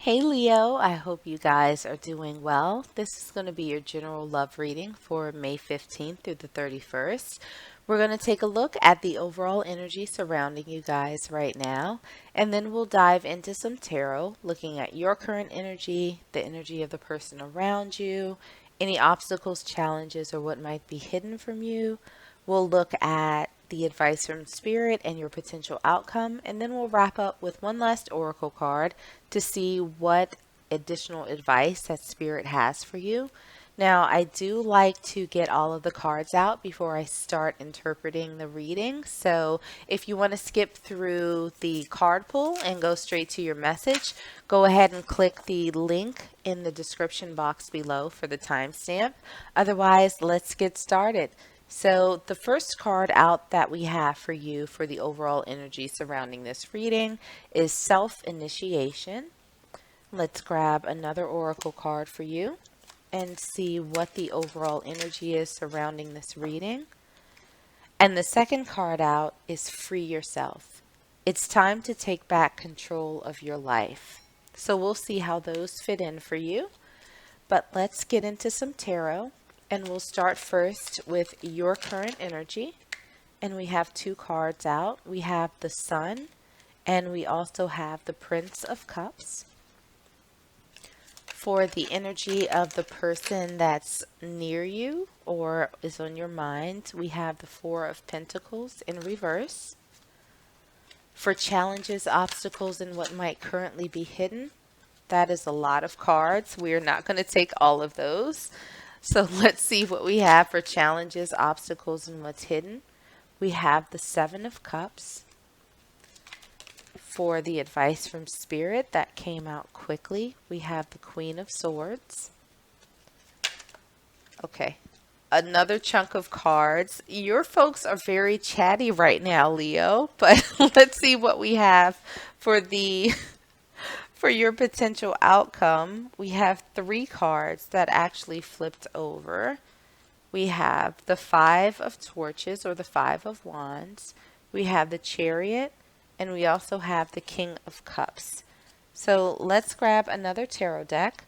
Hey Leo, I hope you guys are doing well. This is going to be your general love reading for May 15th through the 31st. We're going to take a look at the overall energy surrounding you guys right now, and then we'll dive into some tarot, looking at your current energy, the energy of the person around you, any obstacles, challenges, or what might be hidden from you. We'll look at the advice from Spirit and your potential outcome, and then we'll wrap up with one last oracle card to see what additional advice that Spirit has for you. Now, I do like to get all of the cards out before I start interpreting the reading. So, if you want to skip through the card pull and go straight to your message, go ahead and click the link in the description box below for the timestamp. Otherwise, let's get started. So, the first card out that we have for you for the overall energy surrounding this reading is Self Initiation. Let's grab another oracle card for you and see what the overall energy is surrounding this reading. And the second card out is Free Yourself. It's time to take back control of your life. So, we'll see how those fit in for you. But let's get into some tarot. And we'll start first with your current energy. And we have two cards out. We have the Sun, and we also have the Prince of Cups. For the energy of the person that's near you or is on your mind, we have the Four of Pentacles in reverse. For challenges, obstacles, and what might currently be hidden, that is a lot of cards. We are not going to take all of those. So let's see what we have for challenges, obstacles, and what's hidden. We have the Seven of Cups. For the advice from Spirit that came out quickly, we have the Queen of Swords. Okay, another chunk of cards. Your folks are very chatty right now, Leo, but let's see what we have for your potential outcome. We have three cards that actually flipped over. We have the Five of Torches or the Five of Wands. We have the Chariot, and we also have the King of Cups. So let's grab another tarot deck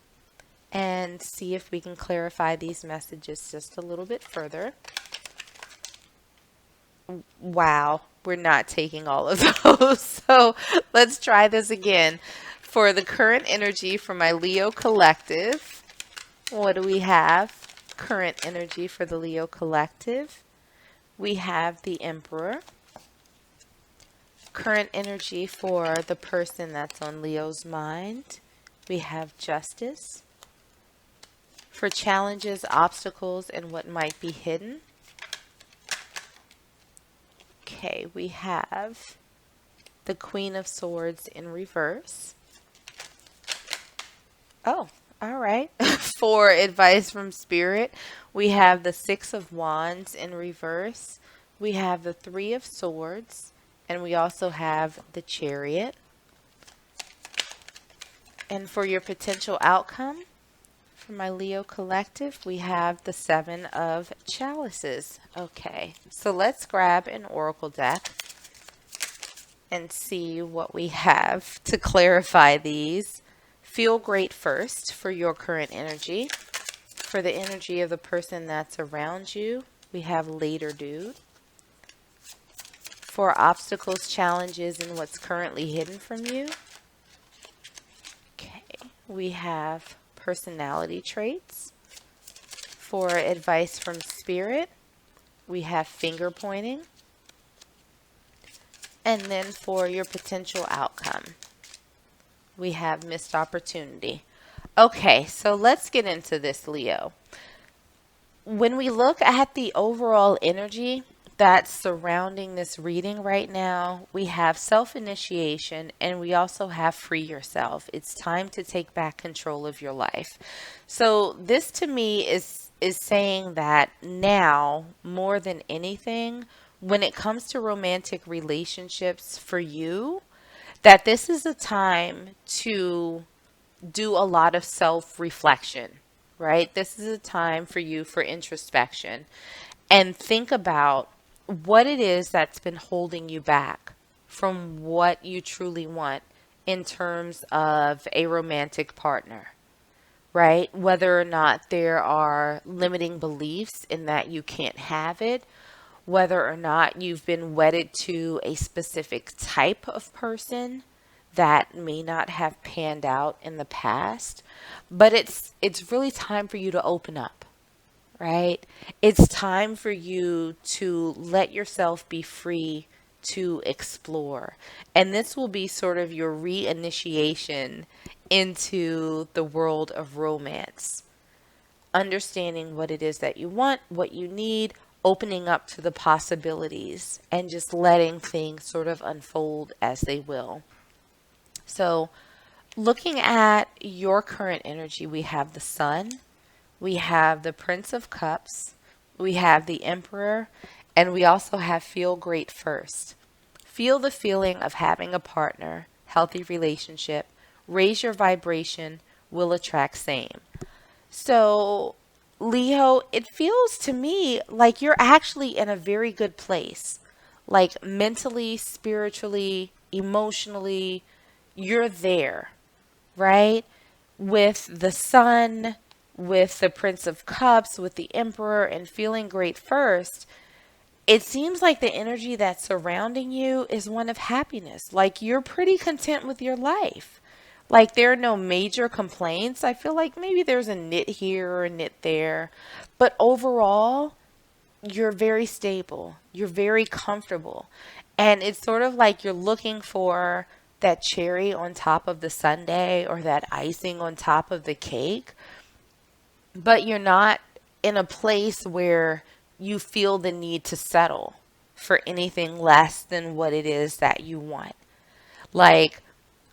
and see if we can clarify these messages just a little bit further. Wow, we're not taking all of those. So let's try this again. For the current energy for my Leo collective, what do we have? Current energy for the Leo collective. We have the Emperor. Current energy for the person that's on Leo's mind. We have Justice. For challenges, obstacles, and what might be hidden. Okay, we have the Queen of Swords in reverse. Oh, all right. For advice from Spirit, we have the Six of Wands in reverse. We have the Three of Swords. And we also have the Chariot. And for your potential outcome, for my Leo collective, we have the Seven of Chalices. Okay, so let's grab an oracle deck and see what we have to clarify these. Feel great first for your current energy. For the energy of the person that's around you, we have Later Dude. For obstacles, challenges, and what's currently hidden from you, okay, we have personality traits. For advice from Spirit, we have finger pointing. And then for your potential outcome, we have missed opportunity. Okay, so let's get into this, Leo. When we look at the overall energy that's surrounding this reading right now, we have self-initiation and we also have free yourself. It's time to take back control of your life. So this to me is saying that now more than anything, when it comes to romantic relationships for you, that this is a time to do a lot of self-reflection, right? This is a time for you for introspection and think about what it is that's been holding you back from what you truly want in terms of a romantic partner, right? Whether or not there are limiting beliefs in that you can't have it, whether or not you've been wedded to a specific type of person that may not have panned out in the past, but it's really time for you to open up, right? It's time for you to let yourself be free to explore. And this will be sort of your reinitiation into the world of romance, understanding what it is that you want, what you need, opening up to the possibilities, and just letting things sort of unfold as they will. So, looking at your current energy, we have the Sun, we have the Prince of Cups, we have the Emperor, and we also have Feel Great First. Feel the feeling of having a partner, healthy relationship, raise your vibration, will attract same. So, Leo, it feels to me like you're actually in a very good place. Like mentally, spiritually, emotionally, you're there, right? With the Sun, with the Prince of Cups, with the Emperor, and feeling great first, it seems like the energy that's surrounding you is one of happiness. Like you're pretty content with your life. Like there are no major complaints. I feel like maybe there's a nit here or a nit there. But overall, you're very stable. You're very comfortable. And it's sort of like you're looking for that cherry on top of the sundae or that icing on top of the cake, but you're not in a place where you feel the need to settle for anything less than what it is that you want. Like,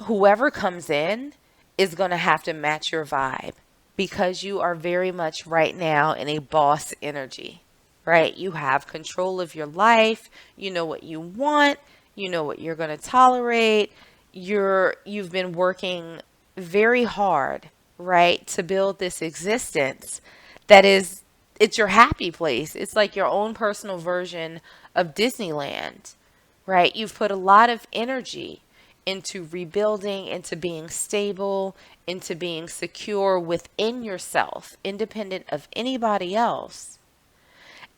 whoever comes in is going to have to match your vibe because you are very much right now in a boss energy, right? You have control of your life. You know what you want. You know what you're going to tolerate. You've been working very hard, right, to build this existence that is it's your happy place. It's like your own personal version of Disneyland, right? You've put a lot of energy into rebuilding, into being stable, into being secure within yourself, independent of anybody else.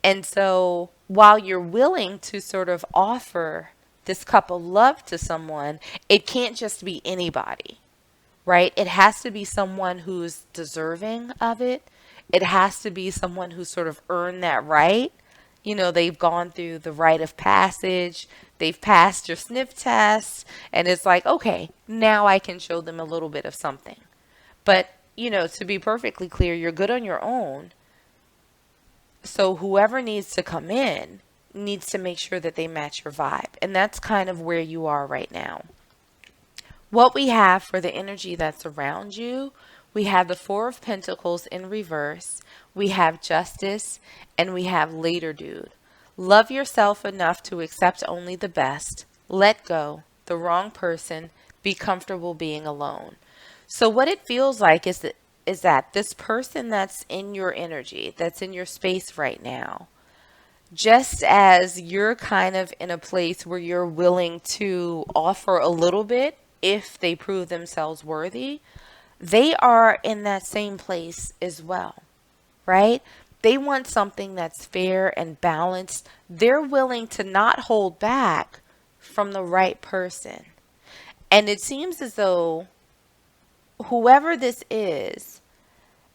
And so while you're willing to sort of offer this cup of love to someone, it can't just be anybody, right? It has to be someone who's deserving of it. It has to be someone who sort of earned that right. You know, they've gone through the rite of passage, they've passed your sniff test, and it's like, okay, now I can show them a little bit of something. But, you know, to be perfectly clear, you're good on your own. So whoever needs to come in needs to make sure that they match your vibe. And that's kind of where you are right now. What we have for the energy that's around you, we have the Four of Pentacles in reverse, we have Justice, and we have Later Dude. Love yourself enough to accept only the best. Let go, the wrong person, be comfortable being alone. So what it feels like is that this person that's in your energy, that's in your space right now, just as you're kind of in a place where you're willing to offer a little bit if they prove themselves worthy, they are in that same place as well, right? They want something that's fair and balanced. They're willing to not hold back from the right person. And it seems as though whoever this is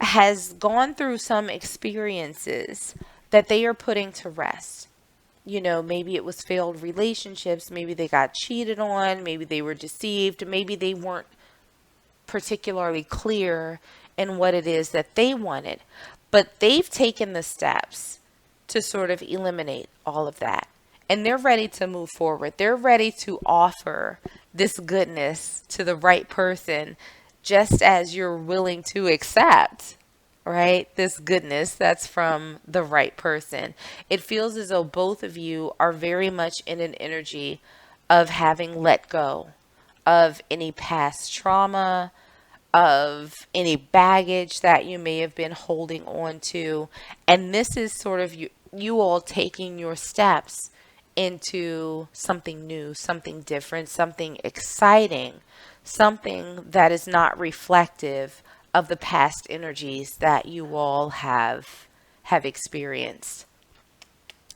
has gone through some experiences that they are putting to rest. You know, maybe it was failed relationships, maybe they got cheated on, maybe they were deceived, maybe they weren't particularly clear in what it is that they wanted. But they've taken the steps to sort of eliminate all of that. And they're ready to move forward. They're ready to offer this goodness to the right person, just as you're willing to accept, right? This goodness that's from the right person. It feels as though both of you are very much in an energy of having let go of any past trauma, of any baggage that you may have been holding on to. And this is sort of you all taking your steps into something new, something different, something exciting, something that is not reflective of the past energies that you all have experienced.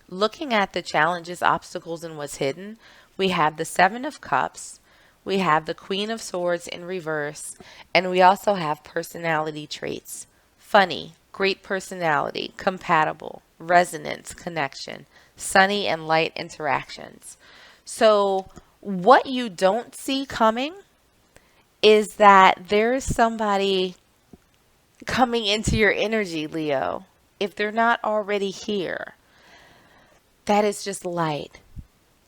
Looking at the challenges, obstacles, and what's hidden, we have the Seven of Cups, we have the Queen of Swords in reverse, and we also have personality traits. Funny, great personality, compatible, resonance, connection, sunny and light interactions. So, what you don't see coming is that there is somebody coming into your energy, Leo. If they're not already here, that is just light,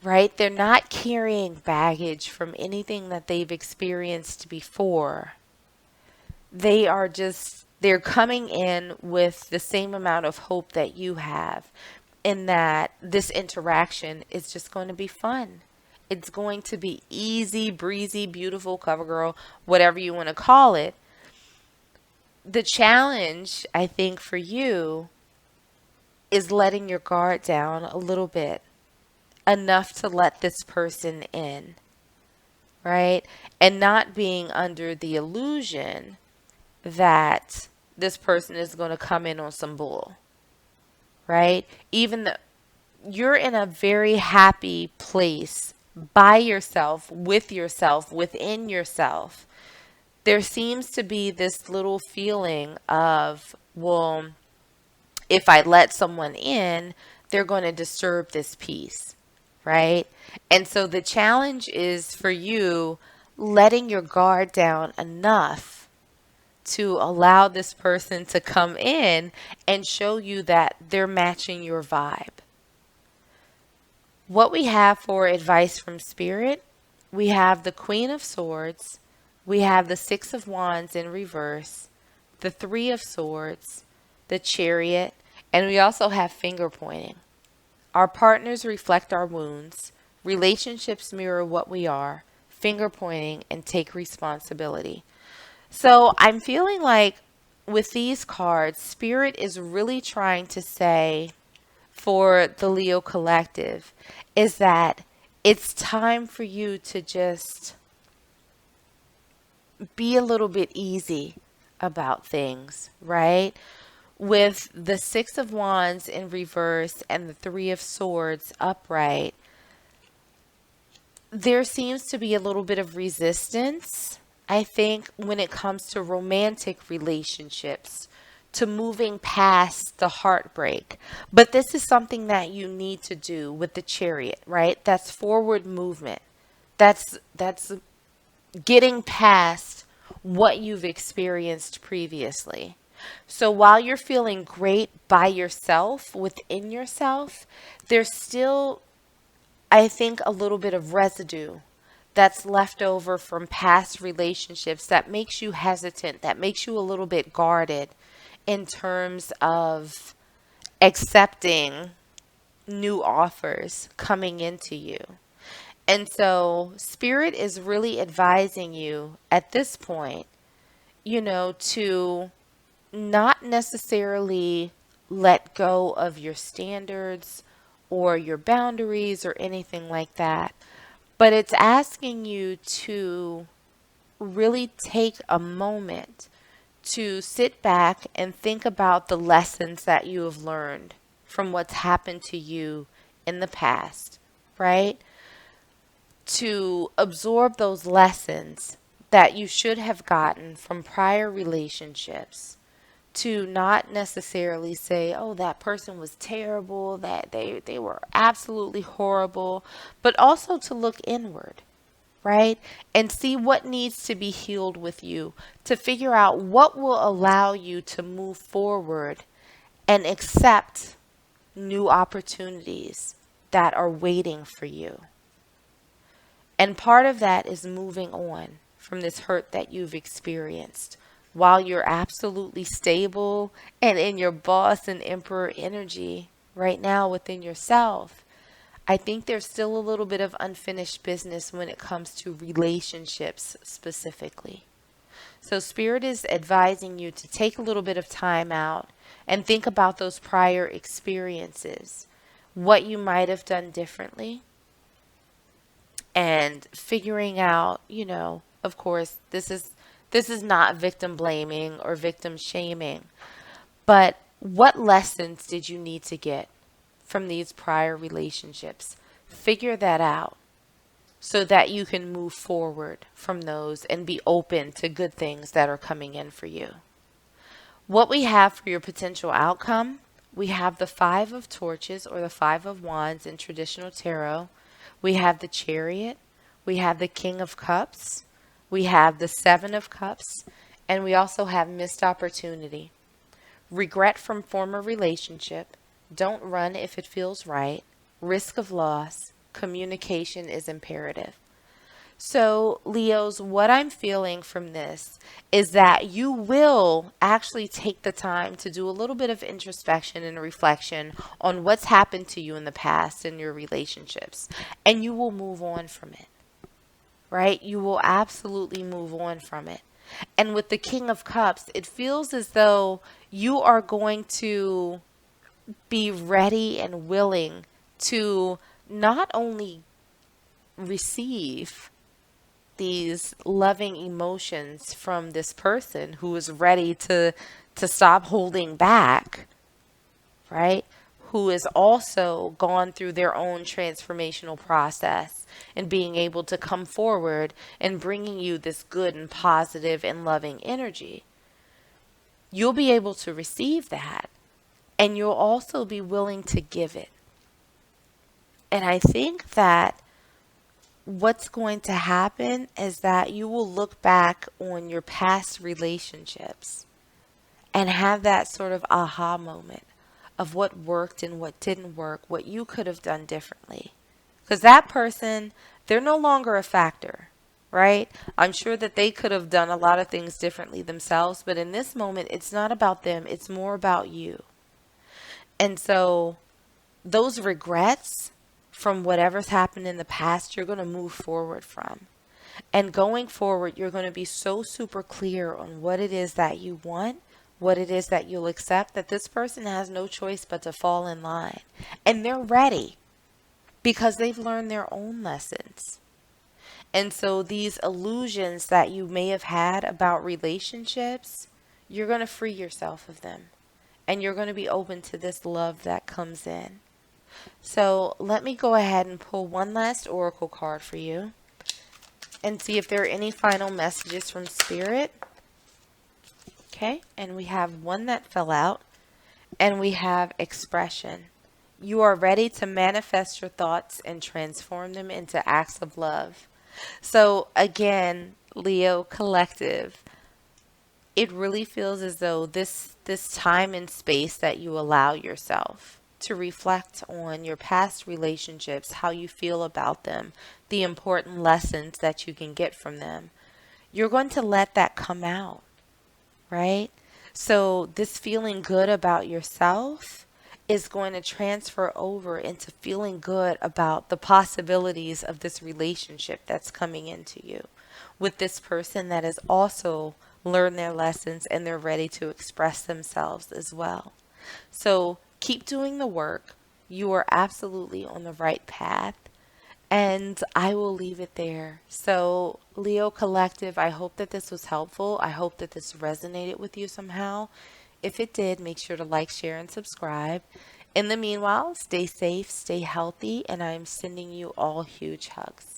right? They're not carrying baggage from anything that they've experienced before. They're coming in with the same amount of hope that you have, in that this interaction is just going to be fun. It's going to be easy, breezy, beautiful, cover girl, whatever you want to call it. The challenge, I think, for you is letting your guard down a little bit, enough to let this person in, right? And not being under the illusion that this person is going to come in on some bull, right? Even though you're in a very happy place by yourself, within yourself, there seems to be this little feeling of, well, if I let someone in, they're going to disturb this peace, right? And so the challenge is for you letting your guard down enough to allow this person to come in and show you that they're matching your vibe. What we have for advice from Spirit, we have the Queen of Swords, we have the Six of Wands in reverse, the Three of Swords, the Chariot, and we also have finger pointing. Our partners reflect our wounds, relationships mirror what we are, finger pointing, and take responsibility. So I'm feeling like with these cards, Spirit is really trying to say for the Leo collective is that it's time for you to just be a little bit easy about things, right? With the Six of Wands in reverse and the Three of Swords upright, there seems to be a little bit of resistance, I think, when it comes to romantic relationships, to moving past the heartbreak. But this is something that you need to do with the Chariot, right? That's forward movement. That's getting past what you've experienced previously. So while you're feeling great by yourself, within yourself, there's still, I think, a little bit of residue that's left over from past relationships that makes you hesitant, that makes you a little bit guarded in terms of accepting new offers coming into you. And so Spirit is really advising you at this point, to not necessarily let go of your standards or your boundaries or anything like that. But it's asking you to really take a moment to sit back and think about the lessons that you have learned from what's happened to you in the past, right? To absorb those lessons that you should have gotten from prior relationships, to not necessarily say, oh, that person was terrible, that they were absolutely horrible, but also to look inward, right? And see what needs to be healed with you, to figure out what will allow you to move forward and accept new opportunities that are waiting for you. And part of that is moving on from this hurt that you've experienced. While you're absolutely stable and in your boss and emperor energy right now within yourself, I think there's still a little bit of unfinished business when it comes to relationships specifically. So Spirit is advising you to take a little bit of time out and think about those prior experiences, what you might have done differently, and figuring out, Of course, this is not victim blaming or victim shaming, but what lessons did you need to get from these prior relationships? Figure that out so that you can move forward from those and be open to good things that are coming in for you. What we have for your potential outcome, we have the Five of Torches or the Five of Wands in traditional tarot. We have the Chariot. We have the King of Cups. We have the Seven of Cups. And we also have missed opportunity. Regret from former relationship. Don't run if it feels right. Risk of loss. Communication is imperative. So, Leos, what I'm feeling from this is that you will actually take the time to do a little bit of introspection and reflection on what's happened to you in the past in your relationships, and you will move on from it, right? You will absolutely move on from it. And with the King of Cups, it feels as though you are going to be ready and willing to not only receive these loving emotions from this person who is ready to stop holding back, right? Who has also gone through their own transformational process and being able to come forward and bringing you this good and positive and loving energy. You'll be able to receive that, and you'll also be willing to give it. And I think that what's going to happen is that you will look back on your past relationships and have that sort of aha moment of what worked and what didn't work, what you could have done differently. Because that person, they're no longer a factor, right? I'm sure that they could have done a lot of things differently themselves, but in this moment, it's not about them, it's more about you. And so those regrets from whatever's happened in the past, you're going to move forward from. And going forward, you're going to be so super clear on what it is that you want, what it is that you'll accept, that this person has no choice but to fall in line. And they're ready because they've learned their own lessons. And so these illusions that you may have had about relationships, you're going to free yourself of them. And you're going to be open to this love that comes in. So let me go ahead and pull one last oracle card for you and see if there are any final messages from Spirit. Okay, and we have one that fell out, and we have expression. You are ready to manifest your thoughts and transform them into acts of love. So again, Leo Collective, it really feels as though this time and space that you allow yourself to reflect on your past relationships, how you feel about them, the important lessons that you can get from them. You're going to let that come out, right? So this feeling good about yourself is going to transfer over into feeling good about the possibilities of this relationship that's coming into you with this person that has also learned their lessons and they're ready to express themselves as well. So keep doing the work. You are absolutely on the right path. And I will leave it there. So, Leo Collective, I hope that this was helpful. I hope that this resonated with you somehow. If it did, make sure to like, share, and subscribe. In the meanwhile, stay safe, stay healthy, and I'm sending you all huge hugs.